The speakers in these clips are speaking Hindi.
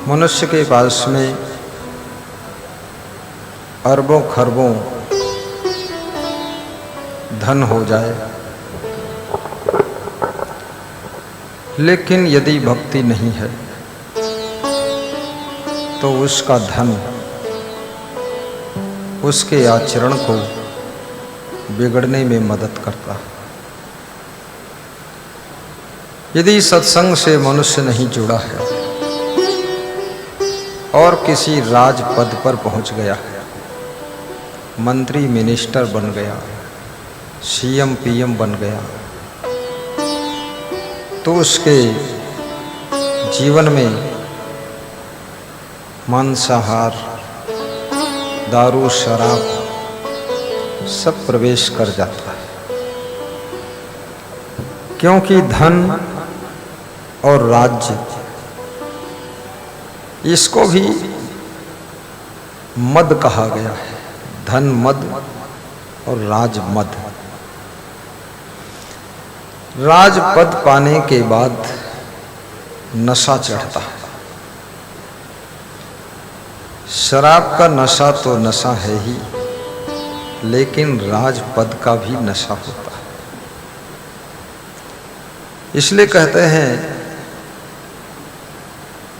मनुष्य के पास में अरबों खरबों धन हो जाए, लेकिन यदि भक्ति नहीं है तो उसका धन उसके आचरण को बिगड़ने में मदद करता है। यदि सत्संग से मनुष्य नहीं जुड़ा है और किसी राज पद पर पहुंच गया है, मंत्री मिनिस्टर बन गया, सीएम पीएम बन गया, तो उसके जीवन में मांसाहार, दारू, शराब सब प्रवेश कर जाता है। क्योंकि धन और राज्य, इसको भी मद कहा गया है। धन मद और राज मद। राजपद पाने के बाद नशा चढ़ता है। शराब का नशा तो नशा है ही, लेकिन राजपद का भी नशा होता है। इसलिए कहते हैं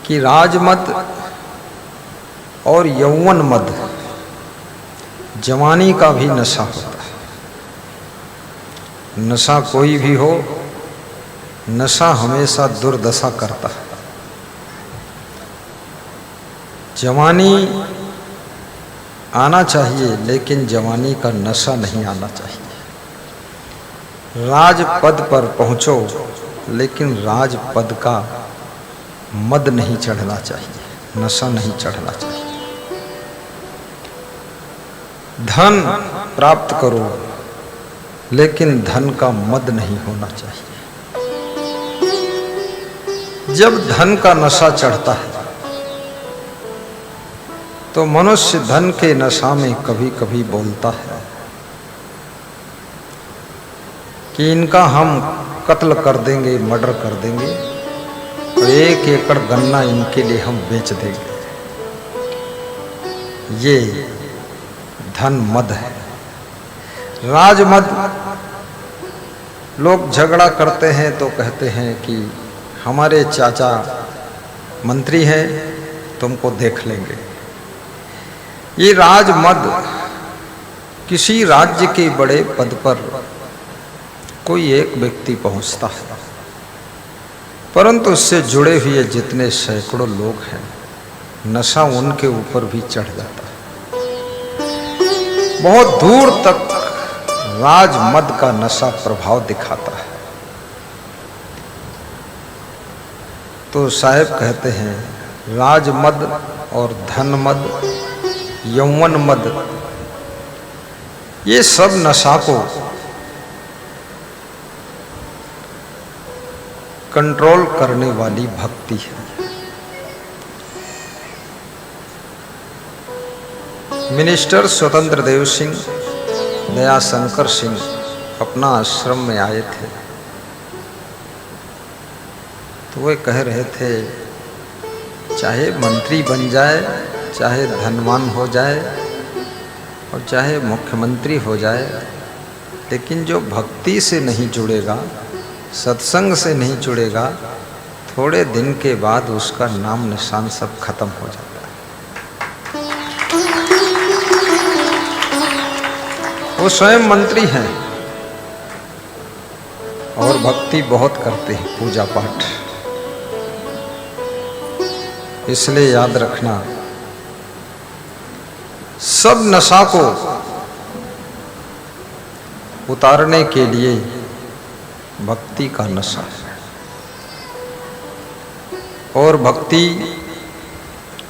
कि राजमद और यौवन मद, जवानी का भी नशा होता है। नशा कोई भी हो, नशा हमेशा दुर्दशा करता है। जवानी आना चाहिए, लेकिन जवानी का नशा नहीं आना चाहिए। राजपद पर पहुंचो, लेकिन राजपद का मद नहीं चढ़ना चाहिए, नशा नहीं चढ़ना चाहिए। धन प्राप्त करो, लेकिन धन का मद नहीं होना चाहिए। जब धन का नशा चढ़ता है तो मनुष्य धन के नशा में कभी कभी बोलता है कि इनका हम कत्ल कर देंगे, मर्डर कर देंगे, और 1 एकड़ गन्ना इनके लिए हम बेच देंगे। ये धन मद है। राजमद, लोग झगड़ा करते हैं तो कहते हैं कि हमारे चाचा मंत्री हैं, तुमको देख लेंगे। ये राजमद, किसी राज्य के बड़े पद पर कोई एक व्यक्ति पहुंचता है, परंतु उससे जुड़े हुए जितने सैकड़ों लोग हैं, नशा उनके ऊपर भी चढ़ जाता है। बहुत दूर तक राजमद का नशा प्रभाव दिखाता है। तो साहब कहते हैं, राजमद और धनमद, यौवन मद, ये सब नशा को कंट्रोल करने वाली भक्ति है। मिनिस्टर स्वतंत्र देव सिंह, दयाशंकर सिंह अपना आश्रम में आए थे, तो वे कह रहे थे, चाहे मंत्री बन जाए, चाहे धनवान हो जाए और चाहे मुख्यमंत्री हो जाए, लेकिन जो भक्ति से नहीं जुड़ेगा, सत्संग से नहीं जुड़ेगा, थोड़े दिन के बाद उसका नाम निशान सब खत्म हो जाता है। वो स्वयं मंत्री हैं और भक्ति बहुत करते हैं, पूजा पाठ। इसलिए याद रखना, सब नशा को उतारने के लिए भक्ति का नशा है। और भक्ति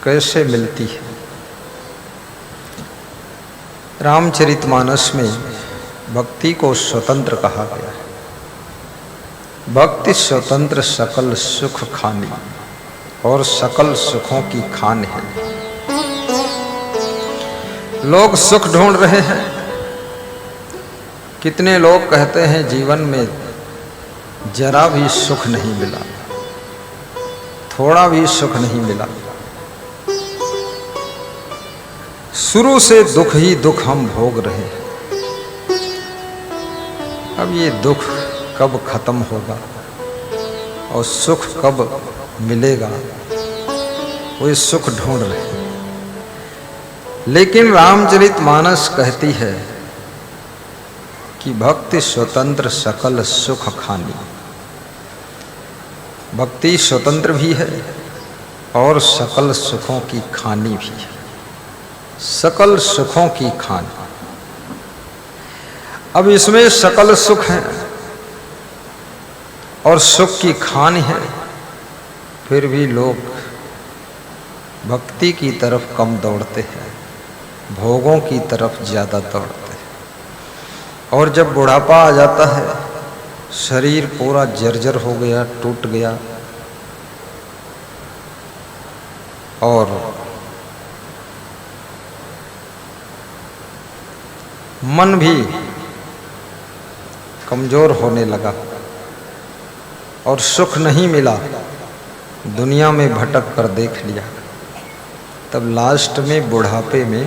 कैसे मिलती है? रामचरितमानस में भक्ति को स्वतंत्र कहा गया है। भक्ति स्वतंत्र सकल सुख खानी, और सकल सुखों की खान है। लोग सुख ढूंढ रहे हैं। कितने लोग कहते हैं जीवन में जरा भी सुख नहीं मिला, थोड़ा भी सुख नहीं मिला, शुरू से दुख ही दुख हम भोग रहे हैं। अब ये दुख कब खत्म होगा और सुख कब मिलेगा, वो सुख ढूंढ रहे हैं। लेकिन रामचरितमानस कहती है कि भक्ति स्वतंत्र सकल सुख खानी। भक्ति स्वतंत्र भी है और सकल सुखों की खानी भी है। सकल सुखों की खानी। अब इसमें सकल सुख है और सुख की खान है, फिर भी लोग भक्ति की तरफ कम दौड़ते हैं, भोगों की तरफ ज़्यादा दौड़ते हैं। और जब बुढ़ापा आ जाता है, शरीर पूरा जर्जर हो गया, टूट गया और मन भी कमज़ोर होने लगा और सुख नहीं मिला, दुनिया में भटक कर देख लिया, तब लास्ट में बुढ़ापे में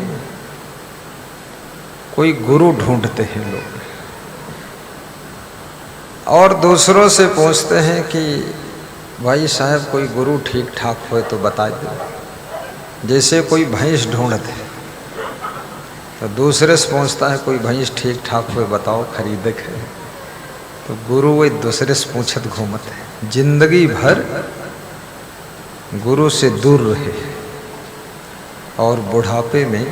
कोई गुरु ढूंढते हैं लोग और दूसरों से पूछते हैं कि भाई साहब कोई गुरु ठीक ठाक हो तो बता दो। जैसे कोई भैंस ढूंढते तो दूसरे से पूछता है कोई भैंस ठीक ठाक हो बताओ खरीदे के, तो गुरु वो दूसरे से पूछत घूमत है। जिंदगी भर गुरु से दूर रहे और बुढ़ापे में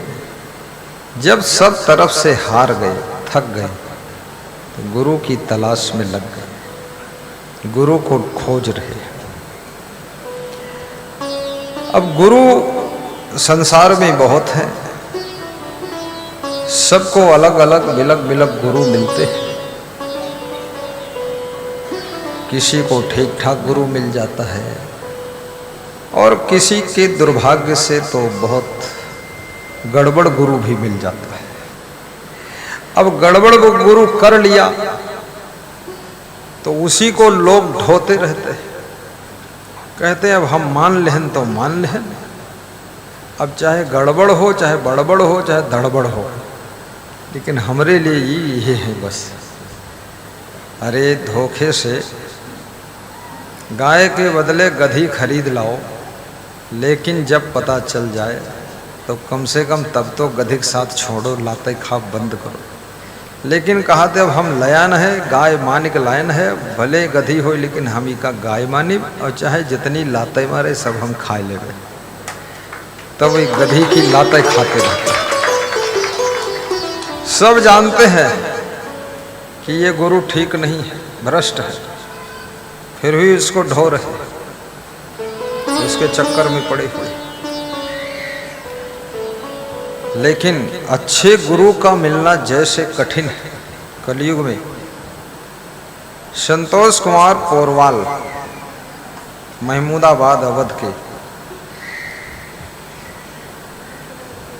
जब सब तरफ से हार गए, थक गए, तो गुरु की तलाश में लग गए, गुरु को खोज रहे। अब गुरु संसार में बहुत है, सबको अलग अलग बिलग बिलग गुरु मिलते हैं। किसी को ठीक ठाक गुरु मिल जाता है और किसी के दुर्भाग्य से तो बहुत गड़बड़ गुरु भी मिल जाता है। अब गड़बड़ गुरु कर लिया तो उसी को लोग ढोते रहते हैं, कहते हैं अब हम मान लेहन तो मान लेहन, अब चाहे गड़बड़ हो, चाहे बड़बड़ हो, चाहे धड़बड़ हो, लेकिन हमरे लिए ये है बस। अरे धोखे से गाय के बदले गधी खरीद लाओ, लेकिन जब पता चल जाए तो कम से कम तब तो गधी के साथ छोड़ो, लाते खा बंद करो। लेकिन कहा थे अब हम लयान है, गाय मानिक लायन है, भले गधी हो लेकिन हम ही का गाय मानी, और चाहे जितनी लाते मारे सब हम खा लेंगे। तब वही गधी की लाते खाते रहते। सब जानते हैं कि ये गुरु ठीक नहीं है, भ्रष्ट है, फिर भी इसको ढो रहे, इसके चक्कर में पड़े हुए। लेकिन अच्छे गुरु का मिलना जैसे कठिन है कलयुग में। संतोष कुमार पोरवाल महमूदाबाद अवध के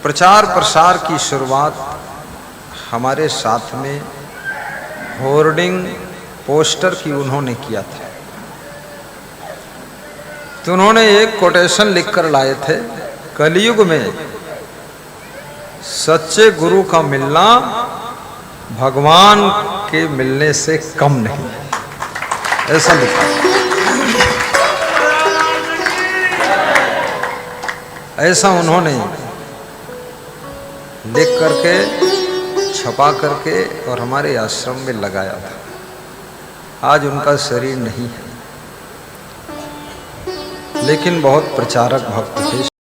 प्रचार प्रसार की शुरुआत हमारे साथ में होर्डिंग पोस्टर की उन्होंने किया था। तो उन्होंने एक कोटेशन लिखकर लाए थे, कलयुग में सच्चे गुरु का मिलना भगवान के मिलने से कम नहीं, ऐसा लिखा। ऐसा उन्होंने लिख करके छपा करके और हमारे आश्रम में लगाया था। आज उनका शरीर नहीं है, लेकिन बहुत प्रचारक भक्त थे।